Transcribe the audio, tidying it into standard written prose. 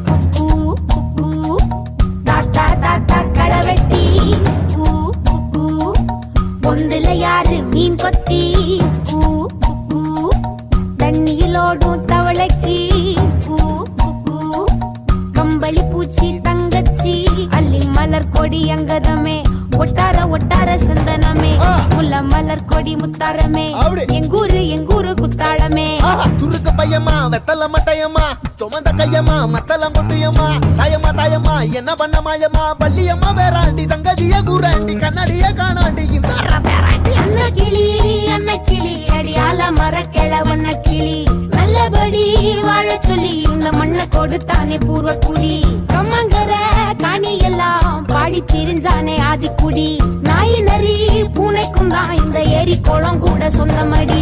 குக்கு குக்கு தாத்தா தாத்தா களவெட்டி குக்கு பொந்துல யாரு மீன் கொத்தி குக்கு குக்கு தண்ணியிலோடும் தவளைக்கு குக்கு கம்பளி பூச்சி தங்கச்சி அள்ளி மலர் கொடி அங்கதமே ஒட்டார ஒட்டார சந்தனமே முல்ல மலர் கொடி முத்தாரமே எங்கூரு குத்தாளமே துருக்க பையமா வெத்தல மட்டையம்மா சுமந்த கையம்மா மத்தல முட்டையம்மா தாயம்மா என்ன பண்ண மாயம்மா பள்ளியம்மா வேறாண்டி தங்கதிய கூறாண்டி கண்ணடிய காணாண்டி இந்த அண்ணா கிளி அடியால மர கிழவண்ண கிளி நல்லபடி வாழ சொல்லி இந்த மண்ணை கொடுத்தானே பூர்வ குடி கம்மங்கர காணி எல்லாம் பாடி திரிஞ்சானே ஆதிக்குடி நாய் நரி பூனைக்கும் தான் இந்த ஏரி குளம் கூட சொந்தமடி